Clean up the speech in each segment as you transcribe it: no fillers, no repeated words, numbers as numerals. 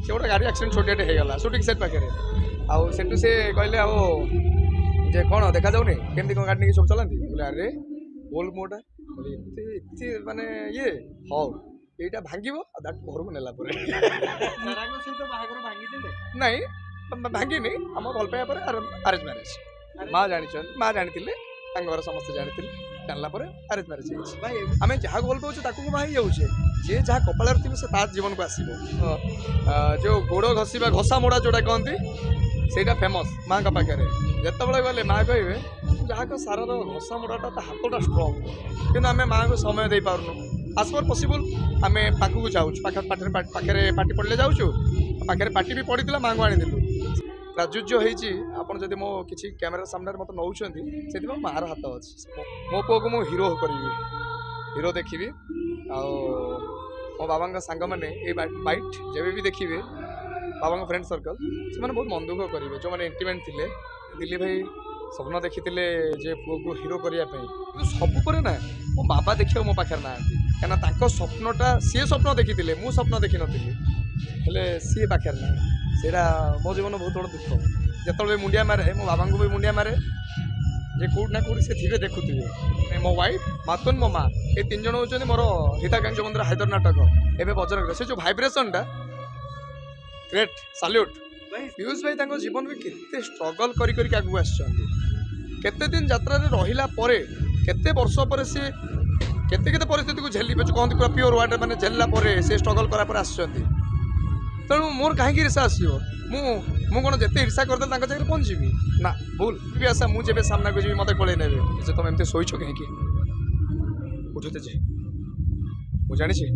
से गोटे गाड़ी एक्सीडेंट छोटियाटे होगला सुटिंग सेट पाखे आउ से कहले आओ जे कौन देखा जाऊनी केमती कौन गाड़ी नहीं सब चलाती बोले अरे बोल मोटा बोले माने ये हाँ এইটা ভাঙিব আর ঘরକୁ নেলা পরে ସାରାଙ୍କ ସହିତ ବାହାଘର ଭାଙ୍ଗିଦେଲେ ନାଇଁ ଭାଙ୍ଗିନି ଆମ ଭଲ ପାଇବା ପରେ ଆରେଞ୍ଜ ମ୍ୟାରେଜ ମା ଜାଣିଛନ୍ତି ମା ଜାଣିଥିଲେ ତାଙ୍କ ଘର ସମସ୍ତେ ଜାଣିଥିଲେ ଜାଣିଲା ପରେ ଆରେଞ୍ଜ ମ୍ୟାରେଜ ହେଇଛି ଭାଇ ଆମେ ଯାହାକୁ ଭଲ ପାଉଛେ ତାକୁ ବାହା ହେଇଯାଉଛେ ଯିଏ ଯାହା କପାଳରେ ଥିବ ସେ ତା ଜୀବନକୁ ଆସିବ ଯେଉଁ ଗୋଡ଼ ଘଷିବା ଘଷା ମୋଡ଼ା ଯେଉଁଟା କହନ୍ତି ସେଇଟା ଫେମସ୍ ମାଙ୍କ ପାଖରେ ଯେତେବେଳେ ଗଲେ ମା କହିବେ ଯାହାକ ସାରର ଘଷା ମୋଡ଼ାଟା ତା ହାତଟା ଷ୍ଟ୍ରଙ୍ଗ କିନ୍ତୁ ଆମେ ମାଆଙ୍କୁ ସମୟ ଦେଇପାରୁନୁ as far possible ଆମେ ପାଖକୁ ଯାଉଛୁ ପାଖରେ ପାଟି ପଡ଼ିଲେ ଯାଉଛୁ ପାଖରେ ପାଟି ବି ପଡ଼ିଥିଲା ମାଆଙ୍କୁ ଆଣିଦେଲୁ ପ୍ରାଚୁର୍ଯ୍ୟ ହେଇଛି ଆପଣ ଯଦି ମୋ କିଛି କ୍ୟାମେରା ସାମ୍ନାରେ ମୋତେ ନେଉଛନ୍ତି ସେଥିପାଇଁ ମାଆର ହାତ ଅଛି ମୋ ପୁଅକୁ ମୁଁ ହିରୋ କରିବି ହିରୋ ଦେଖିବି ଆଉ ମୋ ବାବାଙ୍କ ସାଙ୍ଗମାନେ ଏଇ ବାଇଟ୍ ଯେବେ ବି ଦେଖିବେ ବାବାଙ୍କ ଫ୍ରେଣ୍ଡ ସର୍କଲ୍ ସେମାନେ ବହୁତ ମନ ଦୁଃଖ କରିବେ ଯେଉଁମାନେ ଇଣ୍ଟିମେଟ୍ ଥିଲେ ଦିଲ୍ଲୀ ଭାଇ ସ୍ୱପ୍ନ ଦେଖିଥିଲେ ଯେ ପୁଅକୁ ହିରୋ କରିବା ପାଇଁ କିନ୍ତୁ ସବୁ ପରେ ନା ମୋ ବାବା ଦେଖିବାକୁ ମୋ ପାଖରେ ନାହାନ୍ତି କାହିଁକିନା ତାଙ୍କ ସ୍ୱପ୍ନଟା ସିଏ ସ୍ୱପ୍ନ ଦେଖିଥିଲେ ମୁଁ ସ୍ୱପ୍ନ ଦେଖିନଥିଲି ହେଲେ ସିଏ ପାଖରେ ନାହିଁ ସେଇଟା ମୋ ଜୀବନ ବହୁତ ବଡ଼ ଦୁଃଖ ଯେତେବେଳେ ମୁଣ୍ଡିଆ ମାରେ ମୋ ବାବାଙ୍କୁ ବି ମୁଣ୍ଡିଆ ମାରେ ଯେ କେଉଁଠି ନା କେଉଁଠି ସେ ଥିବେ ଦେଖୁଥିବେ ମୋ ୱାଇଫ୍ ମାତୁନ ମୋ ମା ଏ ତିନି ଜଣ ହେଉଛନ୍ତି ମୋର ହିତାକାଂଶ ମନ୍ଦିର ହାଇଦର ନାଟକ ଏବେ ବଜରଙ୍ଗରେ ସେ ଯେଉଁ ଭାଇବ୍ରେସନଟା ଗ୍ରେଟ୍ ସାଲ୍ୟୁଟ୍ ପିୟୁଷ ଭାଇ ତାଙ୍କ ଜୀବନରେ କେତେ ଷ୍ଟ୍ରଗଲ୍ କରିକି ଆଗକୁ ଆସିଛନ୍ତି କେତେ ଦିନ ଯାତ୍ରାରେ ରହିଲା ପରେ କେତେ ବର୍ଷ ପରେ ସେ କେତେ କେତେ ପରିସ୍ଥିତିକୁ ଝେଲିବେ ଯେଉଁ କହନ୍ତି ପୁରା ପିଓର ୱାର୍ଡ ମାନେ ଝେଲିଲା ପରେ ସେ ଷ୍ଟ୍ରଗଲ୍ କଲା ପରେ ଆସିଛନ୍ତି ତେଣୁ ମୋର କାହିଁକି ଇର୍ଷା ଆସିବ ମୁଁ କ'ଣ ଯେତେ ଇର୍ଷା କରିଦେଲେ ତାଙ୍କ ଜାଗାରେ ପହଞ୍ଚିବି ନା ଭୁଲ ବି ଆଶା ମୁଁ ଯେବେ ସାମ୍ନାକୁ ଯିବି ମୋତେ କୋଳେଇ ନେବେ ଯେ ତୁମେ ଏମିତି ଶୋଇଛ କାହିଁକି ଉଠୁତେ ଯେ ମୁଁ ଜାଣିଛି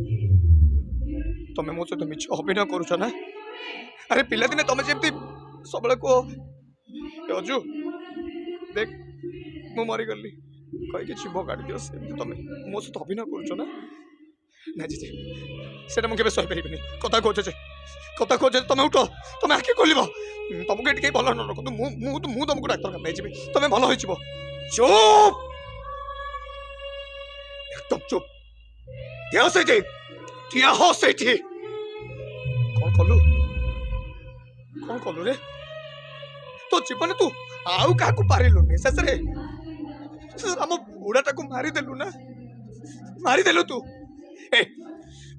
ତୁମେ ମୋ ସହିତ ମିଛ ଅଭିନୟ କରୁଛ ନା ଆରେ ପିଲାଦିନେ ତୁମେ ଯେମିତି ସବୁବେଳେ କୁହ ଅଜୁ देख मु मरीगली कहीं जीव काट दियो सेमती तुम मो सहित अभिनय करुच ना ना जी से मुझे सहीपर कथा कहे तुम उठ तुम आखि खोल तुमको ये भल न रखु मुझे तुमको डाक्तरखाना जी तुम भल हो चुप एकदम चुप दिया से कौन कलु रे तो जीवन तू आउ क्या पारिलुनि शेष आम बुढ़ाटा को मारिदेलु ना मारिदेलु तू ए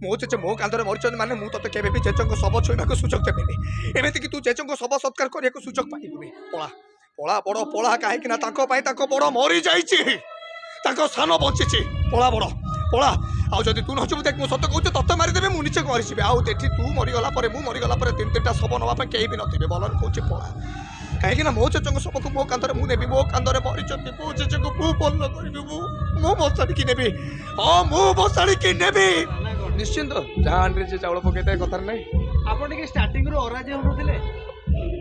मो चेचे मो कांधरे मरी माने मु तते केबे भी चेचंग शव छुईबाक सुजोग देबेनी एमिति कि तू चेचंग शव सत्कार करिया सुजोग पाइबुनी पळा पळा बड़ पळा काहे ना ताको पाई ताको बड़ मरी जाईची ताको सान बंचीची पळा बड़ पळा आउ जदि तू नचबु देख मु सत कहूचे तते मारिदेबे मु निचे मरीजिबे आउ तेठी तू मरीगला परे मु मरीगला परे तीन तीनटा शव नवा पे केही भी नथिबे बलर कहूचे पळा कहीं मो चेचंग सबको मो कांधरे मु नेबी मो कांधरे मरी मो चेचंग मु बोल करी मु बसाड़ी की नेबी हाँ मु बसाड़ी की नेबी निश्चिंत जहाँ आंड्रे जे चाउल पकेता कथार नहीं आपण टिके स्टार्टिंग रो अराजी होनथिले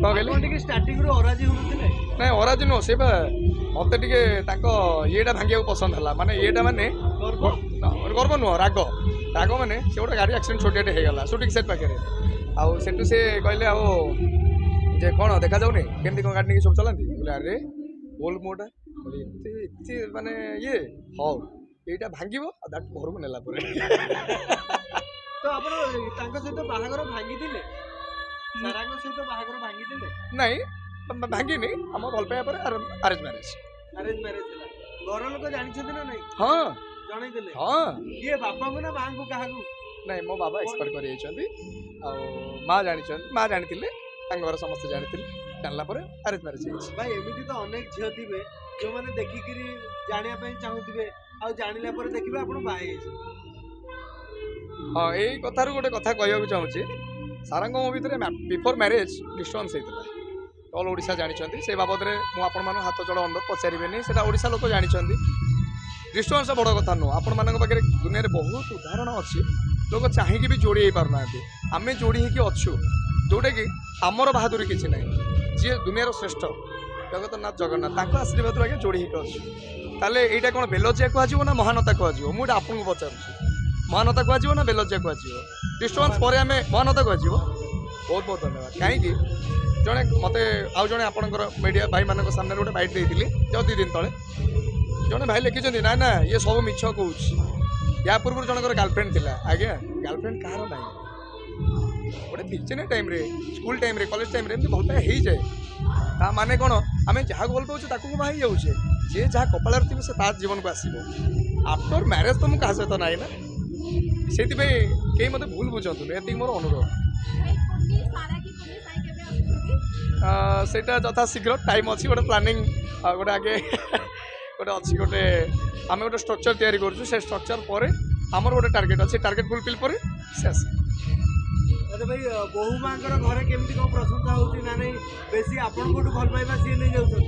को गेले आपण टिके स्टार्टिंग रो अराजी होनथिले नहीं अराजी नो से बा मते टिके ताको येडा भांगिया पसंद हला माने येडा माने गर्व नो राग राग माने से गोटे गाड़ी एक्सीडेंट छोटियाटे होगला सुटिंग सेट पाखे आउ सेटू से कहले आओ जे कौन देखा जाऊनी केमती कौन गाड़ी नहीं सब चलाती बोले अरे बोल मोटा बोले माने ये हाँ এইটা ভাঙিব আর দাঁত ঘরକୁ নেলা পরে তো ଆପଣ ତାଙ୍କ ସହିତ ବାହାଘର ଭାଙ୍ଗିଥିଲେ ସାରାଙ୍କ ସହିତ ବାହାଘର ଭାଙ୍ଗିଥିଲେ ନାଇଁ ଭାଙ୍ଗିନି ଆମ ଭଲ ପାଇବା ପରେ ଆରେଞ୍ଜ ମ୍ୟାରେଜ ଥିଲା ଘର ଲୋକ ଜାଣିଛନ୍ତି ନା ନାଇଁ ହଁ ଜଣେଇଥିଲେ ହଁ କିଏ ବାପାଙ୍କୁ ନା ମାଙ୍କୁ କାହାକୁ ନାଇଁ ମୋ ବାବା ଏକ୍ସପାର୍ଟ କରି ଯାଇଛନ୍ତି ଆଉ ମା ଜାଣିଛନ୍ତି ମା ଜାଣିଥିଲେ ତାଙ୍କ ଘର ସମସ୍ତେ ଜାଣିଥିଲେ ଜାଣିଲା ପରେ ଆରେଞ୍ଜ ମ୍ୟାରେଜ ହେଇଛି ଭାଇ ଏମିତି ତ ଅନେକ ଝିଅ ଥିବେ ଯେଉଁମାନେ ଦେଖିକିରି ଜାଣିବା ପାଇଁ ଚାହୁଁଥିବେ ଆଉ ଜାଣିଲା ପରେ ଦେଖିବେ ଆପଣ ବାହା ହେଇଯାଇଛନ୍ତି हाँ यही कथार गोटे कथा कहूँ चाहूँगी सारांग मो भितर बिफोर मैरेज डिस्टर्बांस होता ऑल ओडिशा जानते से बाबद में मुझे हाथ जोड़ अंडर पचारे से ओडिशा लोक जानते डिस्टर्बांस बड़ कथा नुह आपण मान पाखे दुनिया में बहुत उदाहरण अच्छी लोक चाहिए भी जोड़ी पारना आम जोड़ी होचु जोटा कि आमर बाहादुरी किसी ना जी दुनियार श्रेष्ठ जगन्नाथ जगन्नाथ आशीर्वाद आगे जोड़ी होकर अच्छु ताले यहाँ कौन बेलजिया कह ना महानता कह मुझे आपको पचारूँ महानता कह ना बेलजिया कह डिस्टर्बांस पर आम महानता कह बहुत बहुत धन्यवाद कहीं जड़े मत आउ जड़े आपंकर मीडिया भाई मान सामने गोटे बाइट देती जो 2 दिन तले जड़े भाई लिखिं ना ना ये सब मिछ कौच या पूर्व जनकर गर्लफ्रेंड थी आज्ञा गर्लफ्रेंड कहार ना गोटे picture time school time college time एमती भल पाए हो जाए ता माने कौन आम जहाँ भल पाऊे ताकू बाहर जाऊे जे जहाँ कपाल थे से तार जीवन को आसो आफ्टर मैरेज तो मुझे क्या सहित ना ना से कहीं मत भूल बुझंतु ये मोर अनुरोध सेटा यथा शीघ्र टाइम अच्छी गोटे प्लानिंग गोटे आगे गोटे अच्छी गोटे आम गोटे स्ट्रक्चर तैयारी करूँ से स्ट्रक्चर पर आमर गोटे टार्गेट अच्छे टार्गेट फुलफिल पर से आस अरे भाई बहु माँ घरे केमती कौन प्रशंसा होती ना नहीं बेसी आपण कोठू भल पाइबा सी नहीं जाउछन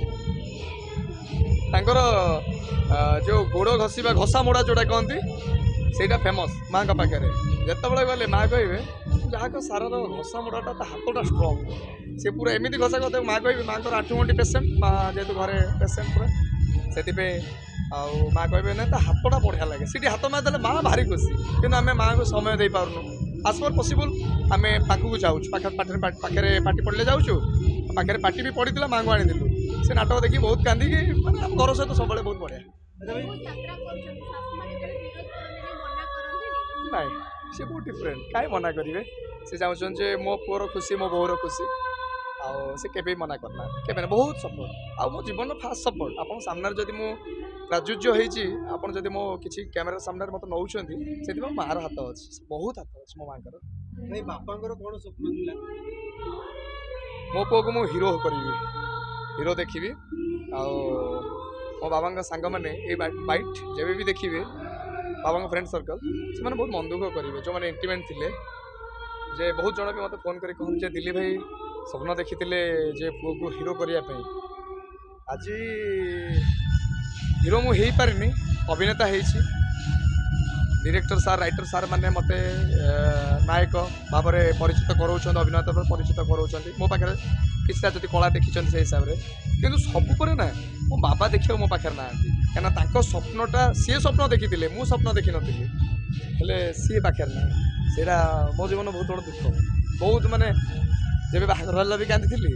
तांकर जो गोड़ घसीबा घसा मोड़ा जोड़ा कहती सेटा फेमस माँ पाखे जिते गले माँ कहे जहाँ सारार घसा मोड़ाटा हाथटा स्ट्रंग से पूरा एमती घसा कहते माँ कह माँ को आठुगंटी पेसेंट माँ जेहतु घरे पेसेंट पूरा से माँ कहे ना हाथटा बढ़िया लगे सीटी हाथ मार माँ भारी खुशी कि आम माँ को समय दे पार्नु as far possible आम पाखक जाऊँ पाखे पार्टी पड़े जाऊँ पाखे पार्टी भी पड़ी माँ को आनी से नाटक देखी बहुत कांदी मानते घर सहित सब बहुत बढ़िया ना सी बहुत डिफरेंट कहीं मना करेंगे से चाहते मो पुअर खुशी मो बोर खुशी आए मना करना के बहुत सपोर्ट आो जीवन फास्ट सपोर्ट आप सामने जदि मु प्राचुर्य होती आपड़ जब मो किसी कैमेरा सामने मत नौ से मार हाथ अच्छे बहुत हाथ अच्छे मो माँ भाई बापा कौन स्वप्न थिला मो पुओ को मु हीरो करी हीरो देखी मो बाबा सांग मैंने ये बाइट जब भी देखिए बाबा फ्रेंड सर्कल से मैंने बहुत मन दुख करेंगे जो मैंने इंटीमेट थे जे बहुत जन भी मत फोन कर कहते दिल्ली भाई स्वप्न देखी जे पुओ को हीरो करने आज हीरो मुझे पारिनी अभिनेता होती डायरेक्टर सार राइटर सार मैंने मत नायक भाव में परिचित कराऊँ अभिनेता परिचित कराऊँ मो पाखे किसी जब कला देखी से हिसाब से कि सबुपर ना मो बाबा देखा मो पाखे ना कहीं स्वप्नटा सी स्वप्न देखी मु स्वप्न देखी नी सी पाखे ना से मो जीवन बहुत बड़ा दुख बहुत माने जब बाहर भी कांदी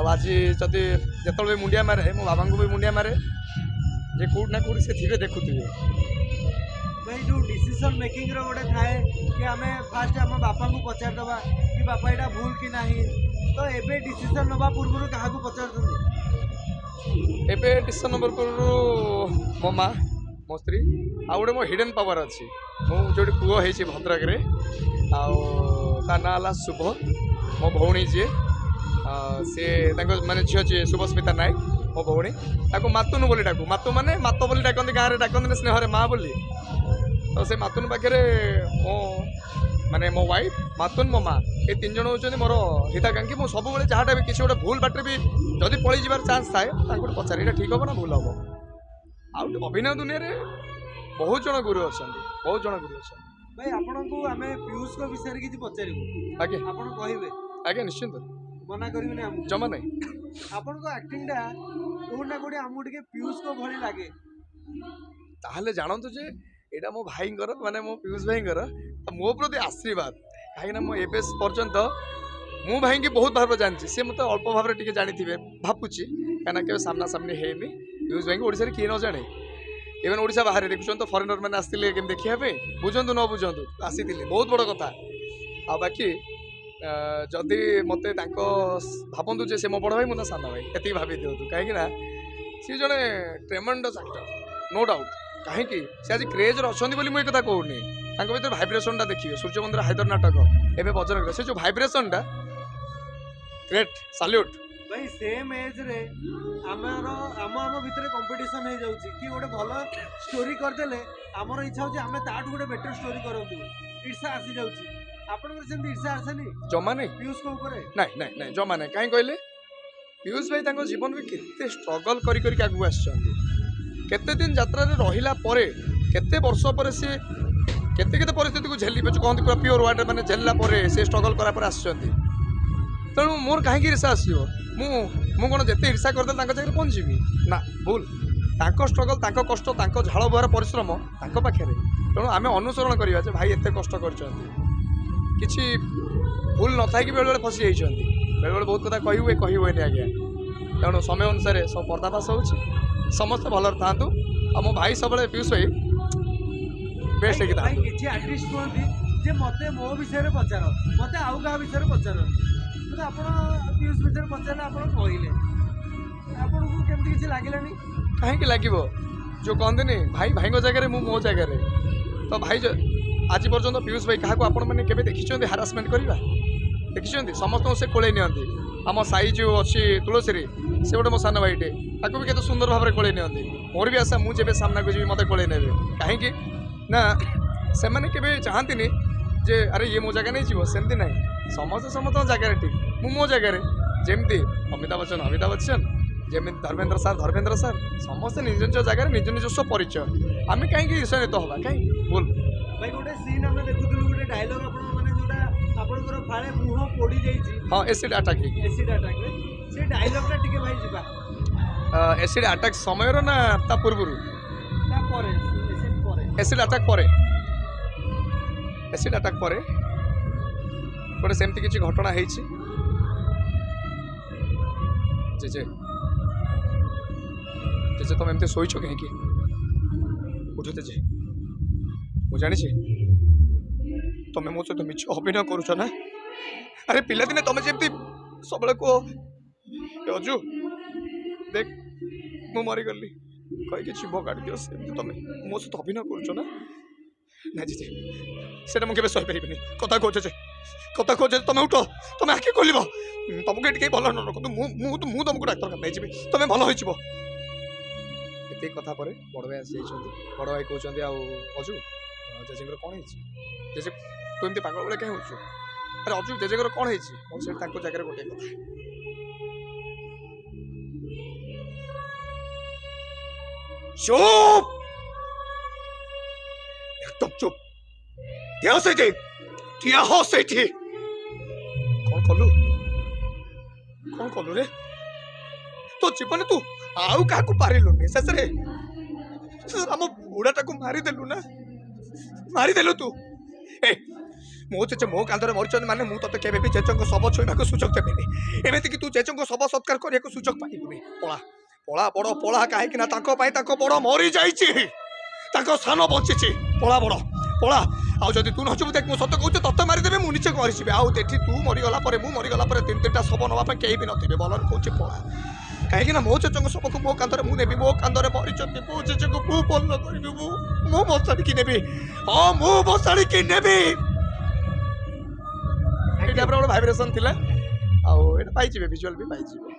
आज जदि जो मुंडिया मारे मो बाबा को भी मुंडिया मारे जे कौट ना कौट से थे देखुवे भाई जो डिसीजन मेकिंग रो गोटे थाए कि आम फास्ट आम बापा को पचारदे कि बापा यहाँ भूल कि नहीं तो एबे डिसीजन नवा पूर्व क्या पचार एबे डिसीजन नंबर पूर्व मो माँ मो स्त्री आ गोटे मो हिडन पावर अच्छी मुझे पुओ होती भद्रक ता ना है शुभ मो भौणी जी सी माने झील जी शुभस्मिता नायक मो भौणी ताको मातुन बोली डाकू मातु माने मात बोली डाकती गाँव में डाकती स्नेह माँ बोली तो से मातुन पाखे मो माने मो वाइफ मातुन मो माँ ये तीन जन होती मोर हिताकांक्षी मुझे सब जहाँ भी किसी गोटे भूल बाटे भी जदि पलि जबार चान्स थाए पचार यहाँ ठीक हम ना भूल हम अभिनय दुनिया रे बहुत जन गुरु अच्छा बहुत जन गुरु अच्छा भाई आपन को आम पीयूष को विषय किसी पचारू आगे आपन कहे आगे निश्चिंत मना करेंगे जमा नहीं आपन को एक्टिंगटा कोना कोडी आमु टिके पीयूष को भली लागे ताहले जानतु जे एटा मो भाईंगर माने मो पीयूष भाईंगर मो प्रति आशीर्वाद कहीं मो एबे पर्यंत मु भाई की बहुत भाव जानची सी मत अल्प भाव टिके जानी थे भावुची कहीं के सामना सामने हैनी पीयूष भाई ओडिसा किए न जाने इवन ओडिशा बाहर देखुन तो फरेनर मैंने आसते केम देखा बुझंतु न बुझंतु आसी बहुत बड़ कथा आ बाकी जदि मत भावतु जे से मो बड़ भाई मुझे साना भाई ये भावी दिंतु कहीं सी जड़े ट्रेमेंडस एक्टर नो डाउट कहीं से आज क्रेज अच्छा मुझे कथा कहूनी भर भाइब्रेसन देखिए सूर्य मंदिर हायदर नाटक एवं भजन से जो भाइब्रेसन ग्रेट साल्यूट भाई सेम एज रे आमर आम आम भितर कंपटीशन हो जाउची कि गोटे भल स्टोरी करदेले आमर इच्छा होची आमे ताठ गोटे बेटर स्टोरी करंतु ईर्षा आसी जाउची आपनकर सेम ईर्षा आसेनी जमा नहीं पीयूष को ऊपर नहीं नहीं नहीं जमा नहीं कहीं कहले पीयूष भाई तांको जीवन में केते स्ट्रगल करी करी आगु आछन केते दिन यात्रा रे रहिला परे केते वर्ष परे से केते केते परिस्थिति को झेली जो कहते पूरा प्योर वाटर माने झेलला परे से स्ट्रगल करा पर आछन तेणु मोर कहीं ईर्षा आसो मु कौन जिते ईर्षा करदे जगह पहुँची ना भूल तांको स्ट्रगल तांको कष्ट तांको झाड़ बुहार परिश्रम तांको पाखे तेणु आम अनुसरण करवा भाई एत कष्ट कर भूल न थी बेले बेले फसी जाइए बेले बेले बहुत कथा कही हुए आज्ञा तेणु समय अनुसार सब पर्दाफाश हो समस्त भलर था मो भाई सब पीयूष भाई बेस्ट भाई किछि आर्टिस्ट कहती ଯେ ମୋତେ ମୋ ବିଷୟରେ ପଚାର, ମୋତେ ଆଉ କାହା ବିଷୟରେ ପଚାର, କିନ୍ତୁ ଆପଣ ପିୟୁଷ ବିଷୟରେ ପଚାରିଲେ ଆପଣ କହିଲେ, ଆପଣଙ୍କୁ କେମିତି କିଛି ଲାଗିଲାନି? କାହିଁକି ଲାଗିବ? ଯେଉଁ କହନ୍ତିନି ଭାଇ ଭାଇଙ୍କ ଜାଗାରେ ମୁଁ ମୋ ଜାଗାରେ, ତ ଭାଇ ଆଜି ପର୍ଯ୍ୟନ୍ତ ପିୟୁଷ ଭାଇ କାହାକୁ ଆପଣମାନେ କେବେ ଦେଖିଛନ୍ତି ହାରାସମେଣ୍ଟ କରିବା? ଦେଖିଛନ୍ତି? ସମସ୍ତଙ୍କୁ ସେ କୋଳେଇ ନିଅନ୍ତି। ଆମ ସାଇ ଯେଉଁ ଅଛି ତୁଳସୀରେ, ସେ ଗୋଟେ ମୋ ସାନ ଭାଇଟେ, ତାକୁ ବି କେତେ ସୁନ୍ଦର ଭାବରେ କୋଳେଇ ନିଅନ୍ତି। ମୋର ବି ଆଶା ମୁଁ ଯେବେ ସାମ୍ନାକୁ ଯିବି ମୋତେ କୋଳେଇ ନେବେ। କାହିଁକି ନା ସେମାନେ କେବେ ଚାହାନ୍ତିନି ଯେ ଆରେ ଇଏ ମୋ ଜାଗା ନେଇଯିବ, ସେମିତି ନାହିଁ। ସମସ୍ତେ ସମସ୍ତଙ୍କ ଜାଗାରେ ଠିକ୍, ମୁଁ ମୋ ଜାଗାରେ। ଯେମିତି ଅମିତାଭ ବଚ୍ଚନ, ଯେମିତି ଧର୍ମେନ୍ଦ୍ର ସାର୍, ସମସ୍ତେ ନିଜ ନିଜ ଜାଗାରେ ନିଜ ନିଜସ୍ୱ ପରିଚୟ। ଆମେ କାହିଁକି ଈର୍ଷାନ୍ୱିତ ହେବା? କାହିଁକି ଭୁଲ? ଭାଇ ଗୋଟେ ସିନ୍ ଆମେ ଦେଖୁଥିଲୁ, ଗୋଟେ ଡାଇଲଗ ଆପଣ ମାନେ ଯୋଉଟା ଆପଣଙ୍କର ଫାଳେ ମୁହଁ ପୋଡ଼ି ଯାଇଛି, ହଁ ଏସିଡ୍ ଆଟାକ୍ ହେଇକି। ଏସିଡ୍ ଆଟାକରେ, ସେ ଡାଇଲଗଟା ଟିକେ ଭାଇ ଯିବା ଏସିଡ୍ ଆଟାକ୍ ସମୟର ନା ତା ପୂର୍ବରୁ? ତାପରେ ଏସିଡ୍ ପରେ। ଏସିଡ୍ ଆଟାକ୍ ପରେ, ଏସିଡ୍ ଆଟାକ୍ ପରେ ଗୋଟେ ସେମିତି କିଛି ଘଟଣା ହେଇଛି। ଜେଜେ ଜେଜେ ତମେ ଏମିତି ଶୋଇଛ କାହିଁକି? ଉଠ ଜେଜେ, ମୁଁ ଜାଣିଛି ତମେ ମୋ ସହିତ ମିଛ ଅଭିନୟ କରୁଛ ନା। ଆରେ ପିଲାଦିନେ ତମେ ଯେମିତି ସବୁବେଳେ କୁହ ଅଜୁ ଦେଖ ମୁଁ ମରିଗଲି କହିକି ଜୀବ କାଢ଼ିଦିଅ, ସେମିତି ତମେ ମୋ ସହିତ ଅଭିନୟ କରୁଛ ନା। ନା ଜେଜେ ସେଇଟା ମୁଁ କେବେ ସହିପାରିବିନି। କଥା କହୁଛ ଯେ ତମେ ଉଠ, ତମେ ଆଖି ଖୋଲିବ। ତମକୁ ଏଠି କେହି ଭଲ ନ ରଖନ୍ତୁ, ମୁଁ ତମକୁ ଡାକ୍ତରଖାନା ନେଇଯିବି, ତମେ ଭଲ ହୋଇଯିବ। ଏତିକି କଥା ପରେ ବଡ଼ ଭାଇ ଆସିଯାଇଛନ୍ତି। ବଡ଼ ଭାଇ କହୁଛନ୍ତି ଆଉ ଅଜୁ ଜେଜେଙ୍କର କ'ଣ ହେଇଛି? ଜେଜେ ତୁ ଏମିତି ପାଗଳ ଭଳିଆ କାହିଁ ହେଉଛୁ? ଆରେ ଅଜୁ ଜେଜେଙ୍କର କ'ଣ ହେଇଛି? ମୋର ସେଠି ତାଙ୍କ ଜାଗାରେ ଗୋଟିଏ କଥା, ଚୁପ୍, একদম চুপ। ঠিয়া হ সেইଠି। କ'ଣ କଲୁ ରେ? ତୋ ଜୀବନରେ ତୁ ଆଉ କାହାକୁ ପାରିଲୁନି, ଶେଷରେ ଆମ ବୁଢ଼ାଟାକୁ ମାରିଦେଲୁ ତୁ। ମୋ ଜେଜେ ମୋ କାନ୍ଧରେ ମରିଛନ୍ତି ମାନେ ମୁଁ ତତେ କେବେ ବି ଜେଜେଙ୍କ ଶବ ଛୁଇଁବାକୁ ସୁଯୋଗ ଦେବିନି। ଏମିତିକି ତୁ ଜେଜେଙ୍କ ଶବ ସତ୍କାର କରିବାକୁ ସୁଯୋଗ ପାଇବୁନି। ପଳା ବଡ଼ ପଳା, କାହିଁକି ନା ତାଙ୍କ ପାଇଁ ତାଙ୍କ ବଡ଼ ମରିଯାଇଛି, ତାଙ୍କ ସାନ ବଞ୍ଚିଛି। ପଳା। ଆଉ ଯଦି ତୁ ନ ଯିବୁ ଦେଖ ମୁଁ ସତ କହୁଛି ତତେ ମାରିଦେବେ, ମୁଁ ନିଜେ ମରିଯିବି। ଆଉ ଏଠି ତୁ ମରିଗଲା ପରେ ମୁଁ ମରିଗଲା ପରେ 3-3ଟା ଶବ ନେବା ପାଇଁ କେହି ବି ନଥିବେ। ଭଲରେ କହୁଛି ପଳା, କାହିଁକି ନା ମୋ ଜେଜେଙ୍କ ଶବକୁ ମୋ କାନ୍ଧରେ ମୁଁ ନେବି। ମୋ କାନ୍ଧରେ ମରିଛନ୍ତି ମୋ ଜେଜେଙ୍କୁ ମୁଁ ଭଲ କରିବି। ମୁଁ ବସାଣିକି ନେବି। ହଁ ମୁଁ ବସାଣିକି ନେବି। ଏଇଟା ଆମର ଗୋଟେ ଭାଇବ୍ରେସନ୍ ଥିଲା, ଆଉ ଏଇଟା ପାଇଯିବେ, ଭିଜୁଆଲ୍ ବି ପାଇଯିବେ।